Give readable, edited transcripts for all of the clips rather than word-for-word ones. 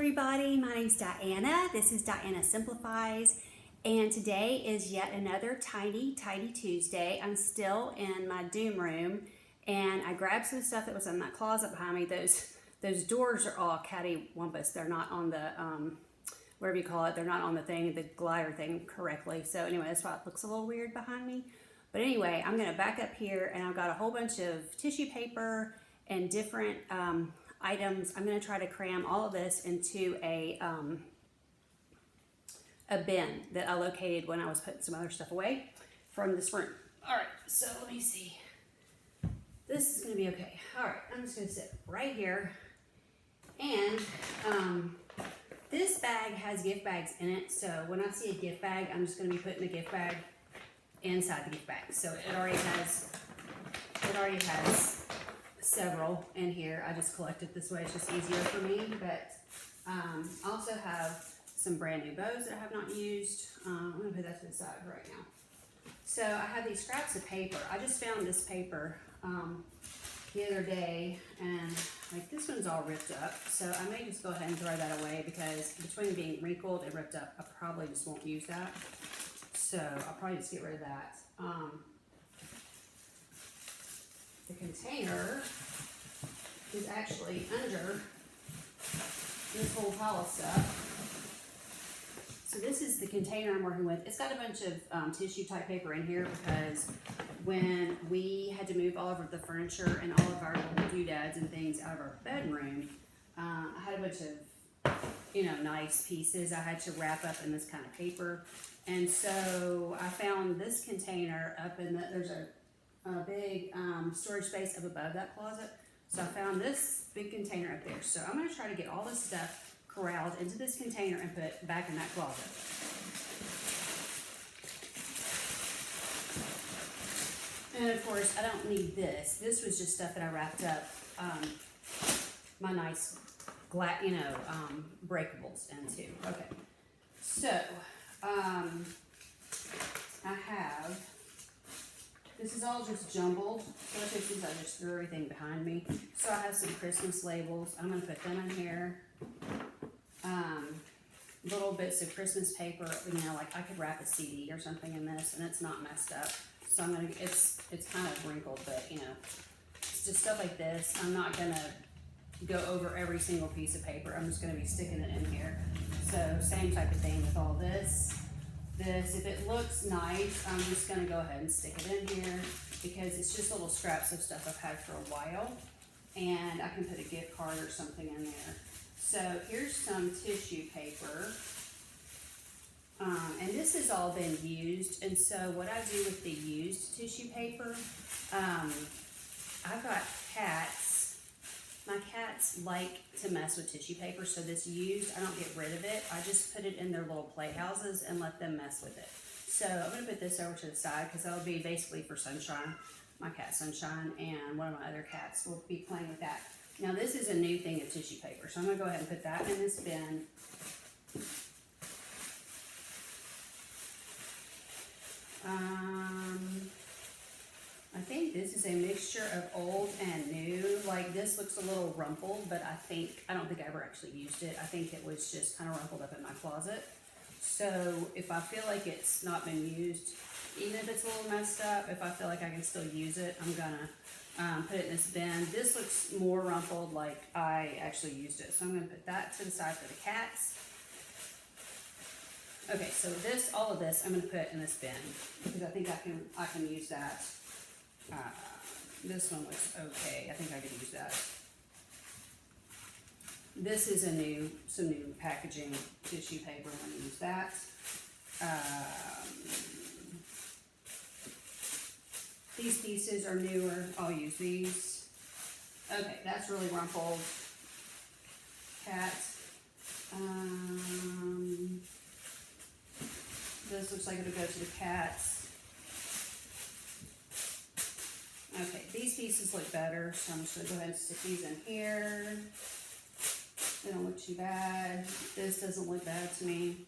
everybody, my name's Diana. This is Diana Simplifies, and today is yet another Tidy Tuesday. I'm still in my doom room, and I grabbed some stuff that was in that closet behind me. Those doors are all cattywampus. They're not on the whatever you call it. They're not on the glider thing correctly. So anyway, that's why it looks a little weird behind me. But anyway, I'm gonna back up here, and I've got a whole bunch of tissue paper and different items. I'm going to try to cram all of this into a bin that I located when I was putting some other stuff away from this room. All right, so let me see. This is going to be okay. All right, I'm just going to sit right here. And this bag has gift bags in it. So when I see a gift bag, I'm just going to be putting the gift bag inside the gift bag. So it already has several in here. I just collect it this way. It's just easier for me. But I also have some brand new bows that I have not used. I'm going to put that to the side right now. So I have these scraps of paper. I just found this paper the other day, and like this one's all ripped up. So I may just go ahead and throw that away because between being wrinkled and ripped up, I probably just won't use that. So I'll probably just get rid of that. The container is actually under this whole pile of stuff. So this is the container I'm working with. It's got a bunch of tissue type paper in here because when we had to move all of the furniture and all of our little doodads and things out of our bedroom, I had a bunch of, nice pieces I had to wrap up in this kind of paper. And so I found this container up in there's a big storage space up above that closet. So I found this big container up there. So I'm going to try to get all this stuff corralled into this container and put back in that closet. And of course, I don't need this. This was just stuff that I wrapped up my nice breakables into. Okay. So I have, this is all just jumbled, especially since I just threw everything behind me. So I have some Christmas labels. I'm going to put them in here. Little bits of Christmas paper, like I could wrap a CD or something in this and it's not messed up. So I'm going to, it's kind of wrinkled, but it's just stuff like this. I'm not going to go over every single piece of paper. I'm just going to be sticking it in here. So same type of thing with all this. If it looks nice, I'm just going to go ahead and stick it in here because it's just little scraps of stuff I've had for a while, and I can put a gift card or something in there. So here's some tissue paper, and this has all been used. And so what I do with the used tissue paper, I've got cats. My cats like to mess with tissue paper, so this used, I don't get rid of it. I just put it in their little playhouses and let them mess with it. So I'm going to put this over to the side because that'll be basically for Sunshine, my cat Sunshine, and one of my other cats will be playing with that. Now this is a new thing of tissue paper, so I'm going to go ahead and put that in this bin. I think this is a mixture of old and new. Like this looks a little rumpled, but I don't think I ever actually used it. I think it was just kind of rumpled up in my closet. So if I feel like it's not been used, even if it's a little messed up, if I feel like I can still use it, I'm gonna put it in this bin. This looks more rumpled, like I actually used it. So I'm gonna put that to the side for the cats. Okay, so all of this, I'm gonna put in this bin because I think I can use that. This one looks okay. I think I could use that. This is some new packaging tissue paper. I'm going to use that. These pieces are newer. I'll use these. Okay, that's really rumpled. Cat. This looks like it'll go to the cats. Okay, these pieces look better, so I'm just going to go ahead and stick these in here. They don't look too bad. This doesn't look bad to me.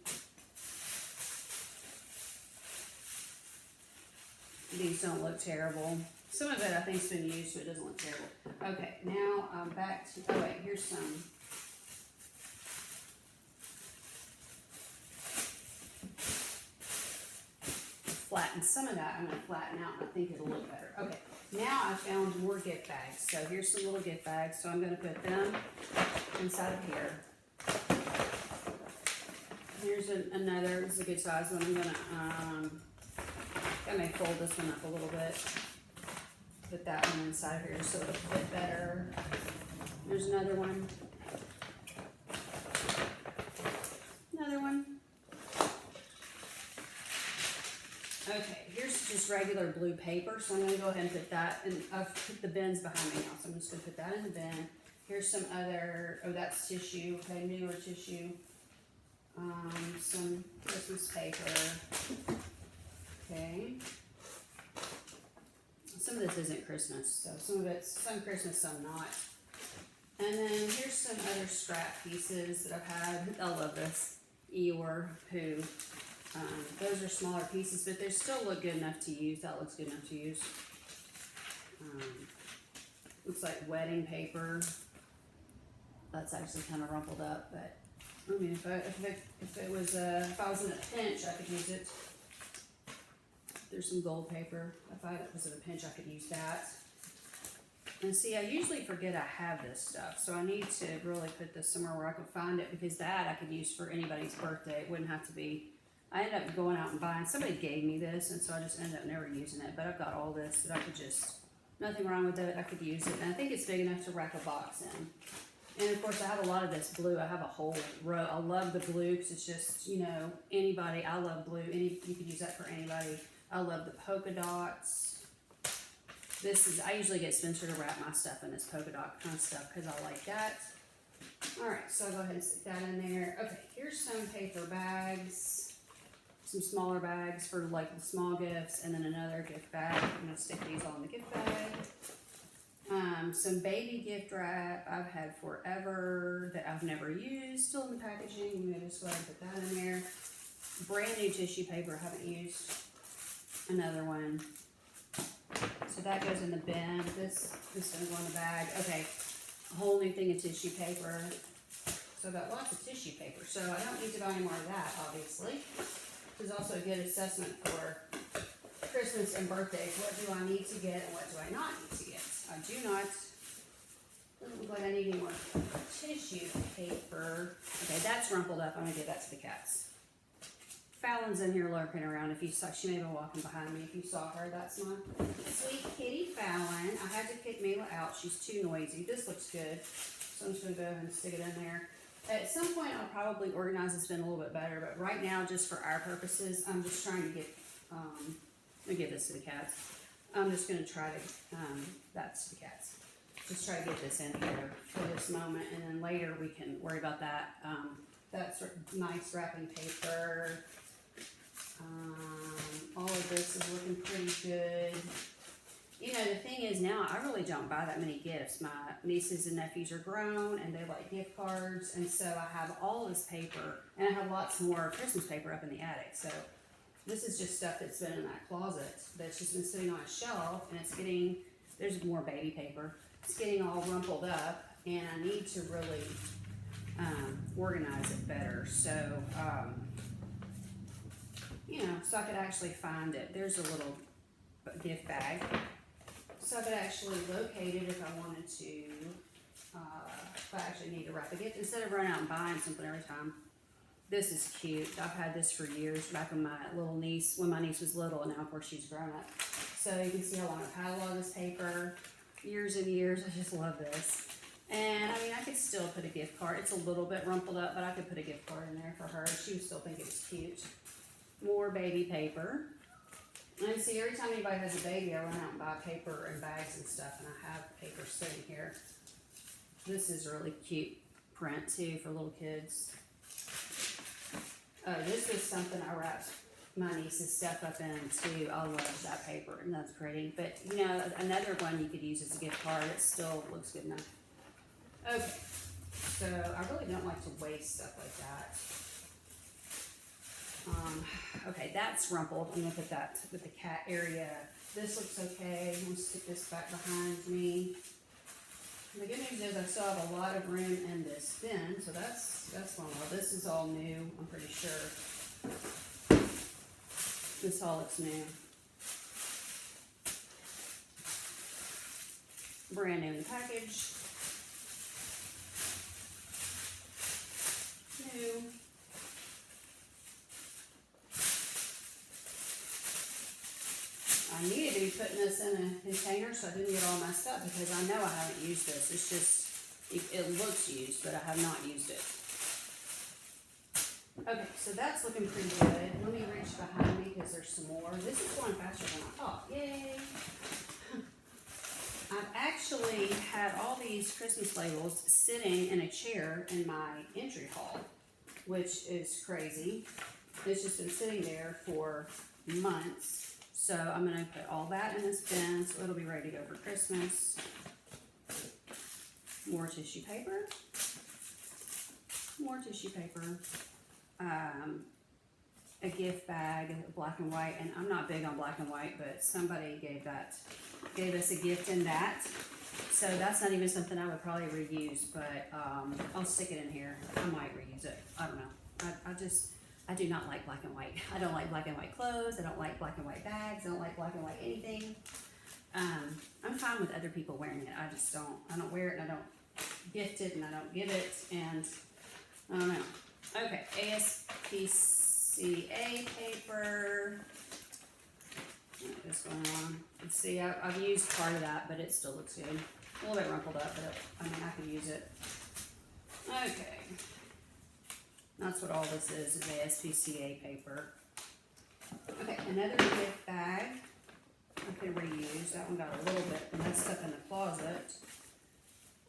These don't look terrible. Some of it I think's been used, so it doesn't look terrible. Okay, now I'm back to, oh wait, here's some and some of that I'm gonna flatten out, and I think it'll look better. Okay, now I found more gift bags. So here's some little gift bags. So I'm gonna put them inside of here. Here's another, this is a good size one. I'm gonna, I may fold this one up a little bit. Put that one inside here so it'll fit better. There's another one. Another one. Okay, here's just regular blue paper, so I'm going to go ahead and put that, and I've put the bins behind me now, so I'm just going to put that in the bin. Here's some other, oh, that's tissue, okay, newer tissue. Some Christmas paper. Okay. Some of this isn't Christmas, so some of it's some Christmas, some not. And then here's some other scrap pieces that I've had. I love this. Eeyore, poo. Those are smaller pieces, but they still look good enough to use. That looks good enough to use. Looks like wedding paper. That's actually kind of rumpled up, but I mean, if I was in a pinch, I could use it. There's some gold paper. If I was in a pinch, I could use that. And see, I usually forget I have this stuff, so I need to really put this somewhere where I can find it, because that I could use for anybody's birthday. It wouldn't have to be. I ended up going out and buying. Somebody gave me this, and so I just ended up never using it. But I've got all this that I could just. Nothing wrong with it. I could use it, and I think it's big enough to wrap a box in. And of course, I have a lot of this blue. I have a whole row. I love the blue because it's just, you know, anybody. I love blue. You could use that for anybody. I love the polka dots. This is, I usually get Spencer to wrap my stuff in this polka dot kind of stuff because I like that. All right, so I'll go ahead and stick that in there. Okay, here's some paper bags. Some smaller bags for like the small gifts, and then another gift bag. I'm gonna stick these all in the gift bag. Some baby gift wrap I've had forever that I've never used, still in the packaging. I'm gonna just go ahead and put that in there. Brand new tissue paper I haven't used. Another one. So that goes in the bin. This gonna go in the bag. Okay, a whole new thing of tissue paper. So I've got lots of tissue paper. So I don't need to buy any more of that, obviously. This is also a good assessment for Christmas and birthdays. What do I need to get and what do I not need to get? I do not, doesn't look like I need any more tissue paper. Okay, that's rumpled up. I'm gonna give that to the cats. Fallon's in here lurking around. If you saw, she may have been walking behind me. If you saw her, that's my sweet kitty Fallon. I had to kick Mila out. She's too noisy. This looks good. So I'm just gonna go ahead and stick it in there. At some point, I'll probably organize this bin a little bit better, but right now, just for our purposes, I'm just trying to get, let me give this to the cats. I'm just gonna try to, that's the cats. Just try to get this in here for this moment, and then later we can worry about that. That's nice wrapping paper. All of this is looking pretty good. You know, the thing is now, I really don't buy that many gifts. My nieces and nephews are grown, and they like gift cards, and so I have all this paper, and I have lots more Christmas paper up in the attic, so this is just stuff that's been in that closet that's just been sitting on a shelf, and it's getting, there's more baby paper, it's getting all rumpled up, and I need to really organize it better, so, you know, so I could actually find it. There's a little gift bag. So I could actually locate it if I wanted to, if I actually need to wrap a gift, instead of running out and buying something every time. This is cute. I've had this for years, back when my little niece, when my niece was little, and now of course she's grown up. So you can see how long I've had a lot of this paper, years and years. I just love this. And I mean, I could still put a gift card. It's a little bit rumpled up, but I could put a gift card in there for her. She would still think it was cute. More baby paper. And see, every time anybody has a baby, I run out and buy paper and bags and stuff, and I have paper sitting here. This is really cute print too for little kids. This is something I wrapped my niece's stuff up in too. I love that paper, and that's pretty. But you know, another one you could use as a gift card. It still looks good enough. Okay, so I really don't like to waste stuff like that. Okay, that's rumpled. I'm gonna put that with the cat area. This looks okay. I'm gonna stick this back behind me. And the good news is I still have a lot of room in this bin, so that's one. Well, this is all new, I'm pretty sure. This all looks new. brand new in the package. New. I needed to be putting this in a container so I didn't get all messed up because I know I haven't used this. It's just, it looks used, but I have not used it. Okay, so that's looking pretty good. Let me reach behind me because there's some more. This is going faster than I thought. Yay! I've actually had all these Christmas labels sitting in a chair in my entry hall, which is crazy. It's just been sitting there for months. So I'm going to put all that in this bin so it'll be ready to go for Christmas. More tissue paper. More tissue paper. A gift bag, black and white, and I'm not big on black and white, but somebody gave us a gift in that. So that's not even something I would probably reuse, but I'll stick it in here. I might reuse it. I don't know. I do not like black and white. I don't like black and white clothes. I don't like black and white bags. I don't like black and white anything. I'm fine with other people wearing it. I just don't. I don't wear it, and I don't gift it, and I don't give it, and I don't know. Okay, ASPCA paper. What is going on? Let's see, I've used part of that, but it still looks good. A little bit rumpled up, but I mean, I could use it. Okay. That's what all this is ASPCA paper. Okay, another gift bag. I can reuse. That one got a little bit messed up in the closet.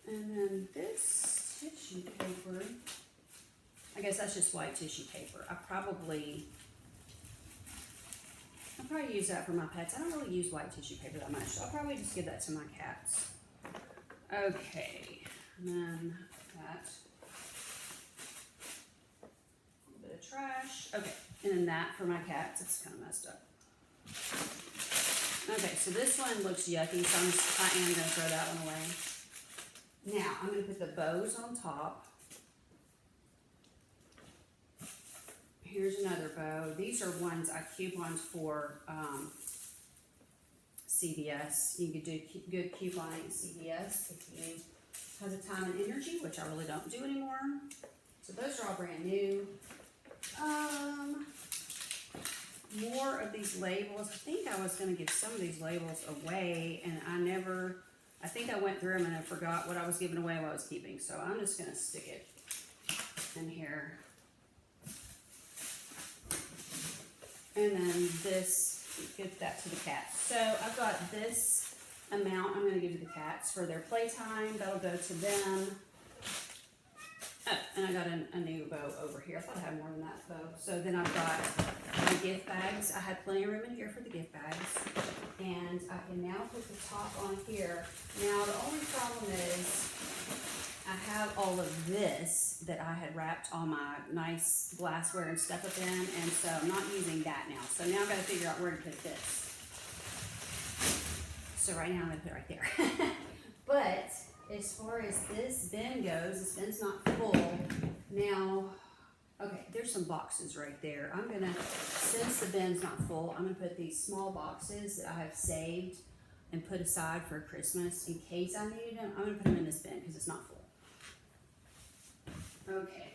And then this tissue paper. I guess that's just white tissue paper. I'll probably use that for my pets. I don't really use white tissue paper that much, so I'll probably just give that to my cats. Okay, and then that. A little bit of trash. Okay, and then that for my cats. It's kind of messed up. Okay, so this one looks yucky, so I am going to throw that one away. Now, I'm going to put the bows on top. Here's another bow. These are ones I couponed for CVS. You could do good couponing at CVS if you have the time and energy, which I really don't do anymore. So those are all brand new. More of these labels. I think I was going to give some of these labels away, and I think I went through them and I forgot what I was giving away, what I was keeping. So I'm just going to stick it in here. And then this, give that to the cats. So I've got this amount I'm going to give to the cats for their playtime. That'll go to them. Oh, and I got a new bow over here. I thought I had more than that bow. So then I've got the gift bags. I had plenty of room in here for the gift bags. And I can now put the top on here. Now the only problem is I have all of this that I had wrapped all my nice glassware and stuff up in, and so I'm not using that now. So now I've got to figure out where to put this. So right now I'm going to put it right there. But as far as this bin goes, this bin's not full. Now, okay, there's some boxes right there. I'm going to, since the bin's not full, I'm going to put these small boxes that I have saved and put aside for Christmas in case I needed them. I'm going to put them in this bin because it's not full. Okay,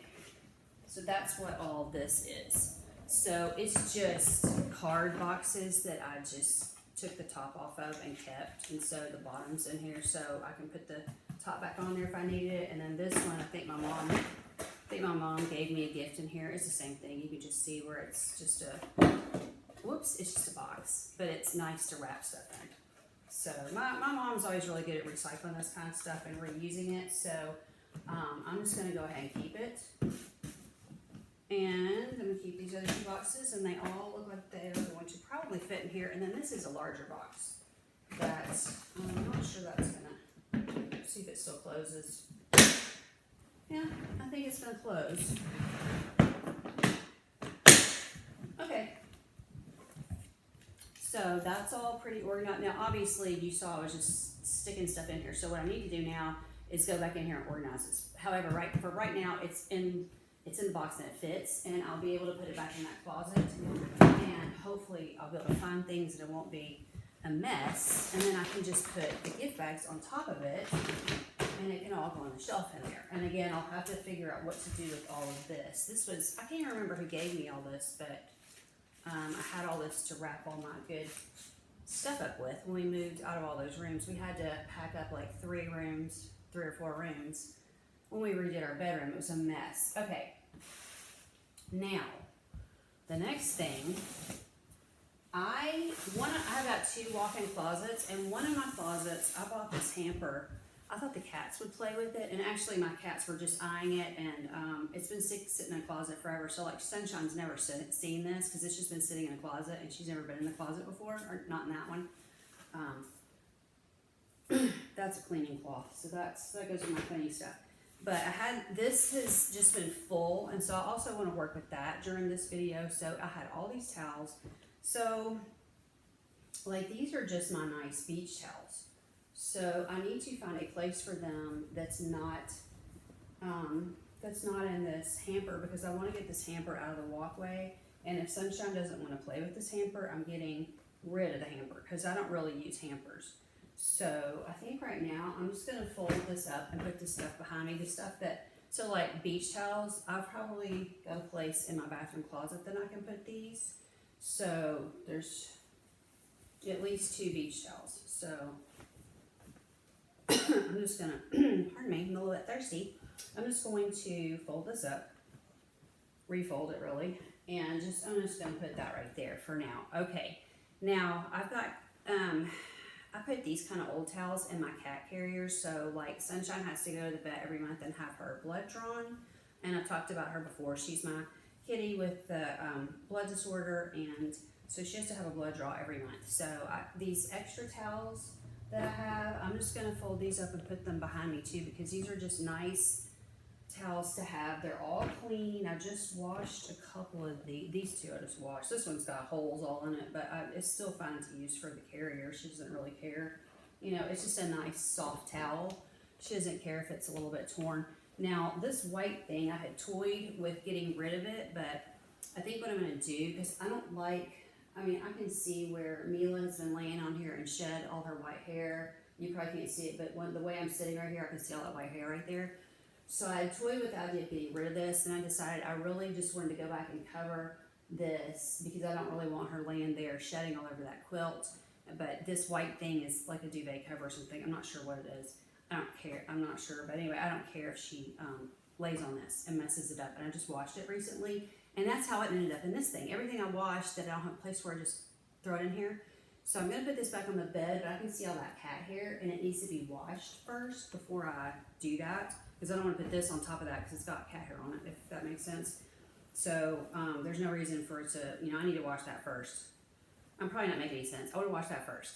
so that's what all this is. So it's just card boxes that I just took the top off of and kept, and so the bottom's in here so I can put the top back on there if I need it. And then this one, I think my mom gave me a gift in here. It's the same thing. You can just see where it's just a, whoops, it's just a box, but it's nice to wrap stuff in. So my mom's always really good at recycling this kind of stuff and reusing it, so I'm just going to go ahead and keep it. And I'm going to keep these other two boxes, and they all look like they're going to probably fit in here. And then this is a larger box that I'm not sure that's going to, see if it still closes. Yeah, I think it's going to close. Okay. So that's all pretty organized. Now, obviously, you saw I was just sticking stuff in here. So what I need to do now is go back in here and organize this. However, right now, it's in the box and it fits, and I'll be able to put it back in that closet, and hopefully I'll be able to find things that it won't be a mess, and then I can just put the gift bags on top of it, and it can all go on the shelf in there. And again, I'll have to figure out what to do with all of this. This was, I can't remember who gave me all this, but I had all this to wrap all my good stuff up with. When we moved out of all those rooms, we had to pack up like 3 or 4 rooms. When we redid our bedroom, it was a mess. Okay, now the next thing, I've got 2 walk-in closets, and one of my closets, I bought this hamper. I thought the cats would play with it, and actually my cats were just eyeing it, and it's been sitting in a closet forever. So like Sunshine's never seen this because it's just been sitting in a closet, and she's never been in the closet before, or not in that one. That's a cleaning cloth, so that goes with my cleaning stuff. But this has just been full, and so I also want to work with that during this video. So I had all these towels. So like these are just my nice beach towels. So I need to find a place for them that's not in this hamper, because I want to get this hamper out of the walkway. And if Sunshine doesn't want to play with this hamper, I'm getting rid of the hamper because I don't really use hampers. So I think right now I'm just gonna fold this up and put this stuff behind me. The stuff so like beach towels, I've probably got a place in my bathroom closet that I can put these. So there's at least 2 beach towels. So I'm just gonna, pardon me, I'm a little bit thirsty. I'm just going to fold this up, refold it really, and I'm just gonna put that right there for now. Okay, now I've got, I put these kind of old towels in my cat carriers. So like Sunshine has to go to the vet every month and have her blood drawn. And I've talked about her before. She's my kitty with the blood disorder, and so she has to have a blood draw every month. So these extra towels that I have, I'm just gonna fold these up and put them behind me too, because these are just nice towels to have. They're all clean. I just washed a couple of these 2 I just washed. This one's got holes all in it, but it's still fine to use for the carrier. She doesn't really care. You know, it's just a nice soft towel. She doesn't care if it's a little bit torn. Now, this white thing, I had toyed with getting rid of it, but I think what I'm gonna do, because I don't like, I can see where Mila has been laying on here and shed all her white hair. You probably can't see it, but the way I'm sitting right here, I can see all that white hair right there. So I toyed with the idea of getting rid of this, and I decided I really just wanted to go back and cover this because I don't really want her laying there shedding all over that quilt. But this white thing is like a duvet cover or something. I'm not sure what it is. I don't care. I'm not sure. But anyway, I don't care if she lays on this and messes it up. And I just washed it recently, and that's how it ended up in this thing. Everything I washed that I don't have a place where I just throw it in here. So I'm going to put this back on the bed, but I can see all that cat hair, and it needs to be washed first before I do that, because I don't want to put this on top of that because it's got cat hair on it, if that makes sense. So there's no reason for it to, I need to wash that first. I'm probably not making any sense. I want to wash that first,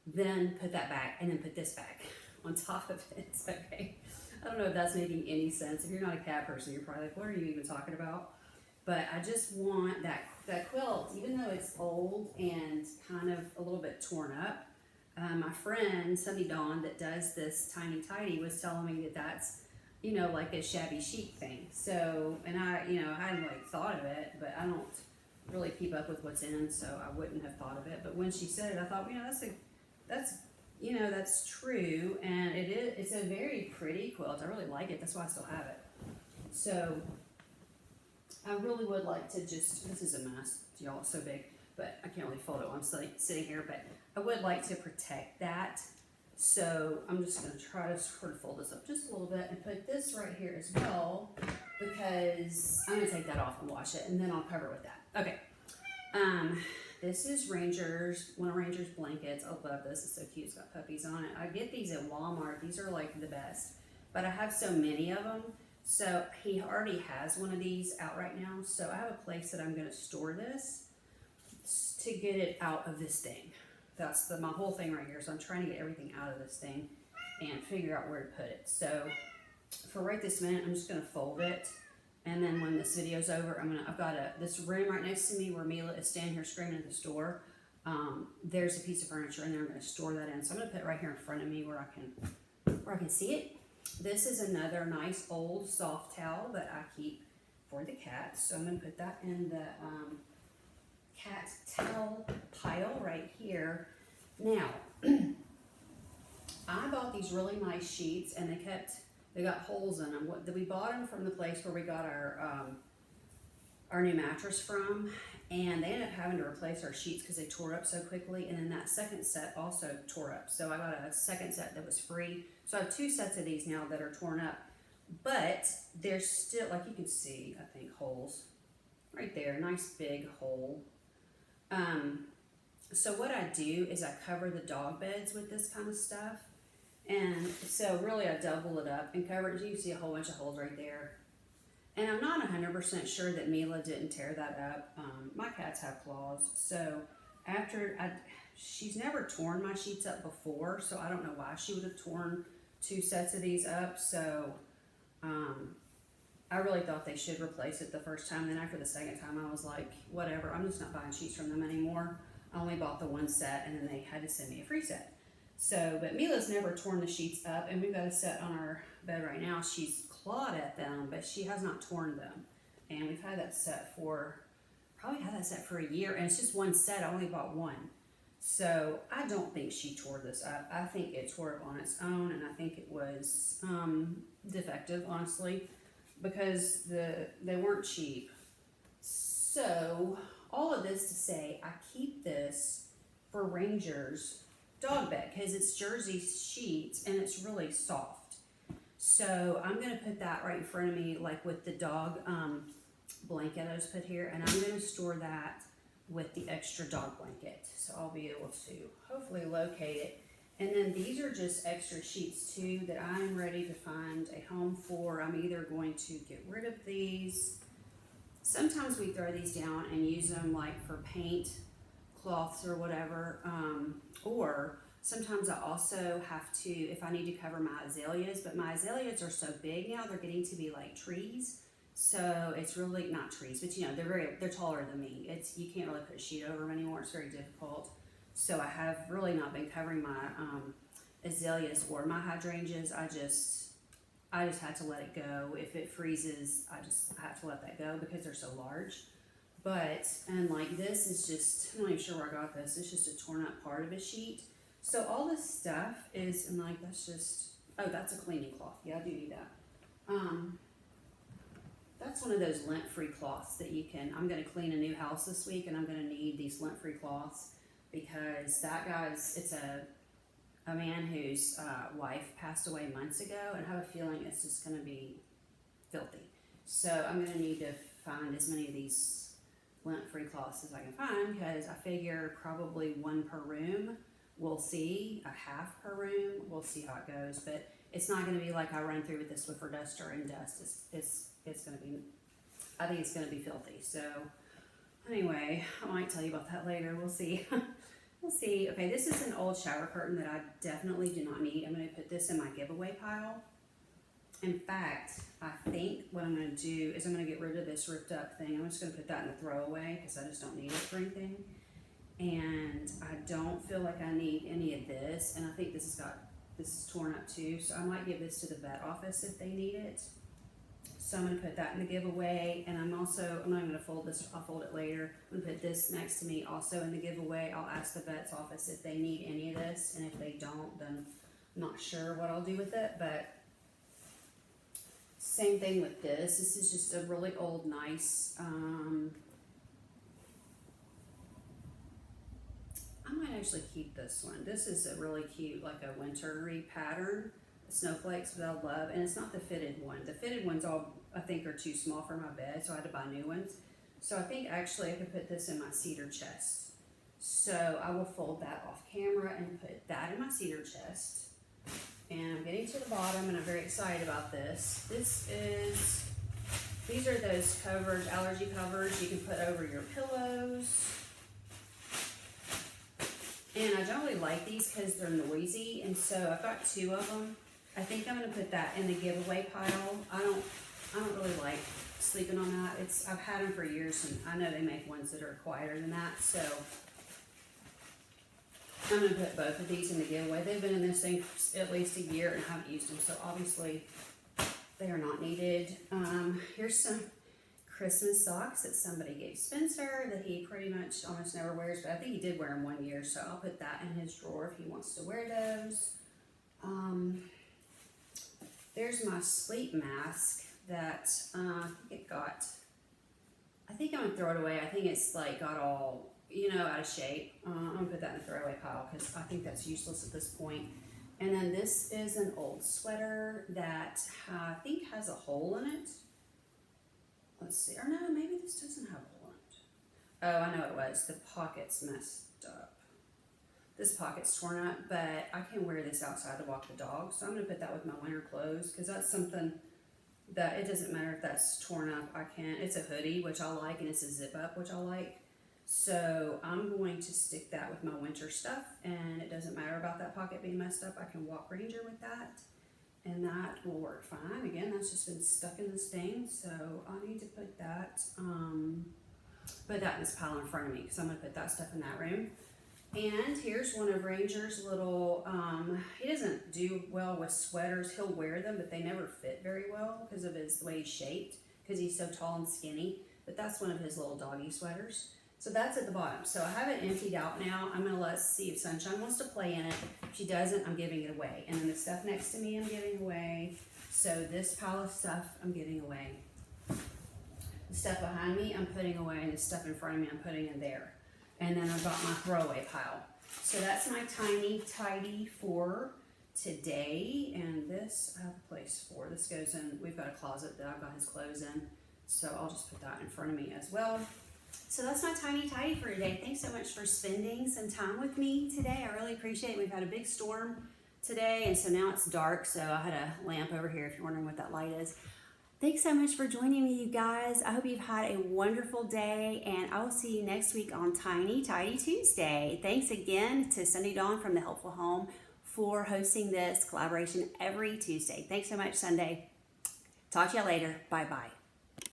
then put that back, and then put this back on top of it. Okay. I don't know if that's making any sense. If you're not a cat person, you're probably like, what are you even talking about? But I just want that quilt, even though it's old and kind of a little bit torn up. My friend, Sunny Dawn, that does this Tiny Tidy, was telling me that that's, like a shabby chic thing. So, and I hadn't like thought of it, but I don't really keep up with what's in, so I wouldn't have thought of it. But when she said it, I thought, that's true, and it's a very pretty quilt. I really like it. That's why I still have it. So I really would like to just, this is a mess, y'all, it's so big, but I can't really fold it while I'm sitting here, but I would like to protect that. So I'm just going to try to sort of fold this up just a little bit and put this right here as well, because I'm going to take that off and wash it, and then I'll cover it with that. Okay. This is one of Ranger's blankets. I love this. It's so cute. It's got puppies on it. I get these at Walmart. These are like the best, but I have so many of them. So he already has one of these out right now. So I have a place that I'm going to store this to get it out of this thing. That's my whole thing right here. So I'm trying to get everything out of this thing and figure out where to put it. So for right this minute, I'm just going to fold it. And then when this video's over, I've got this room right next to me where Mila is standing here screaming at the store. There's a piece of furniture in there. I'm going to store that in. So I'm going to put it right here in front of me where I can see it. This is another nice old soft towel that I keep for the cat. So I'm going to put that in the cat towel pile right here. Now, I bought these really nice sheets, and they got holes in them. We bought them from the place where we got our new mattress from, and they ended up having to replace our sheets because they tore up so quickly, and then that second set also tore up. So I got a second set that was free. So I have 2 sets of these now that are torn up, but there's still, like you can see, I think, holes right there, nice big hole. So what I do is I cover the dog beds with this kind of stuff, and so really I double it up and cover it. You can see a whole bunch of holes right there. And I'm not 100% sure that Mila didn't tear that up. My cats have claws, so she's never torn my sheets up before, so I don't know why she would have torn 2 sets of these up. So I really thought they should replace it the first time. Then after the second time, I was like, whatever, I'm just not buying sheets from them anymore. I only bought the 1 set, and then they had to send me a free set. So, but Mila's never torn the sheets up, and we've got a set on our bed right now. She's clawed at them, but she has not torn them. And we've had that set probably had that set for a year, and it's just 1 set. I only bought 1. So I don't think she tore this up. I think it tore up on its own, and I think it was defective, honestly, because they weren't cheap. So all of this to say, I keep this for Ranger's dog bed because it's jersey sheets and it's really soft. So I'm going to put that right in front of me, like with the dog blanket I just put here, and I'm going to store that with the extra dog blanket. So I'll be able to hopefully locate it. And then these are just extra sheets too that I'm ready to find a home for. I'm either going to get rid of these. Sometimes we throw these down and use them like for paint cloths or whatever, or sometimes I also have to, if I need to cover my azaleas, but my azaleas are so big now, they're getting to be like trees. So it's really not trees, but you know, they're taller than me. You can't really put a sheet over them anymore. It's very difficult. So I have really not been covering my azaleas or my hydrangeas. I just had to let it go. If it freezes, I have to let that go because they're so large. And like this is just, I'm not even sure where I got this. It's just a torn up part of a sheet. So all this stuff is, and like that's just, oh, that's a cleaning cloth. Yeah, I do need that. That's one of those lint-free cloths that you can, I'm going to clean a new house this week, and I'm going to need these lint-free cloths because that guy's, it's a man whose wife passed away months ago, and I have a feeling it's just going to be filthy. So I'm going to need to find as many of these lint-free cloths as I can find, because I figure probably 1 per room. We'll see, a half per room. We'll see how it goes, but it's not going to be like I run through with this Swiffer duster and dust. It's going to be, I think it's going to be filthy. So anyway, I might tell you about that later. We'll see. We'll see. Okay, this is an old shower curtain that I definitely do not need. I'm going to put this in my giveaway pile. In fact, I think what I'm going to do is I'm going to get rid of this ripped up thing. I'm just going to put that in the throwaway because I just don't need it for anything. And I don't feel like I need any of this. And I think this is torn up too. So I might give this to the vet office if they need it. So I'm going to put that in the giveaway. And I'm not going to fold this. I'll fold it later. I'm going to put this next to me also in the giveaway. I'll ask the vet's office if they need any of this. And if they don't, then I'm not sure what I'll do with it. But same thing with this. This is just a really old, nice, I might actually keep this one. This is a really cute, like a wintry pattern, snowflakes that I love, and it's not the fitted one. The fitted ones all, I think, are too small for my bed, so I had to buy new ones. So I think actually I could put this in my cedar chest. So I will fold that off camera and put that in my cedar chest. And I'm getting to the bottom, and I'm very excited about this. These are those covers, allergy covers you can put over your pillows. And I don't really like these because they're noisy, and so I've got 2 of them. I think I'm going to put that in the giveaway pile. I don't really like sleeping on that. I've had them for years, and I know they make ones that are quieter than that, so I'm going to put both of these in the giveaway. They've been in this thing for at least a year and I haven't used them, so obviously they are not needed. Here's some Christmas socks that somebody gave Spencer that he pretty much almost never wears, but I think he did wear them 1 year, so I'll put that in his drawer if he wants to wear those. There's my sleep mask that I think it got, I think I'm gonna throw it away. I think it's like got all, out of shape. I'm gonna put that in the throwaway pile because I think that's useless at this point. And then this is an old sweater that I think has a hole in it. Let's see, or no, maybe this doesn't have a hole in it. Oh, I know what it was. The pocket's messed up. This pocket's torn up, but I can wear this outside to walk the dog. So I'm gonna put that with my winter clothes because that's something that it doesn't matter if that's torn up. It's a hoodie, which I like, and it's a zip up, which I like. So I'm going to stick that with my winter stuff, and it doesn't matter about that pocket being messed up. I can walk Ranger with that, and that will work fine. Again, that's just been stuck in this thing, so I need to put that in this pile in front of me because I'm going to put that stuff in that room. And here's one of Ranger's little, he doesn't do well with sweaters. He'll wear them, but they never fit very well because of the way he's shaped, because he's so tall and skinny. But that's one of his little doggy sweaters. So that's at the bottom. So I have it emptied out now. I'm going to let's see if Sunshine wants to play in it. If she doesn't, I'm giving it away. And then the stuff next to me, I'm giving away. So this pile of stuff, I'm giving away. The stuff behind me, I'm putting away. And the stuff in front of me, I'm putting in there. And then I've got my throwaway pile. So that's my tiny tidy for today. And this, I have a place for. This goes in, we've got a closet that I've got his clothes in. So I'll just put that in front of me as well. So that's my tiny tidy for today. Thanks so much for spending some time with me today. I really appreciate it. We've had a big storm today, and so now it's dark. So I had a lamp over here if you're wondering what that light is. Thanks so much for joining me, you guys. I hope you've had a wonderful day, and I will see you next week on Tiny Tidy Tuesday. Thanks again to Sunday Dawn from The Helpful Home for hosting this collaboration every Tuesday. Thanks so much, Sunday. Talk to you later. Bye-bye.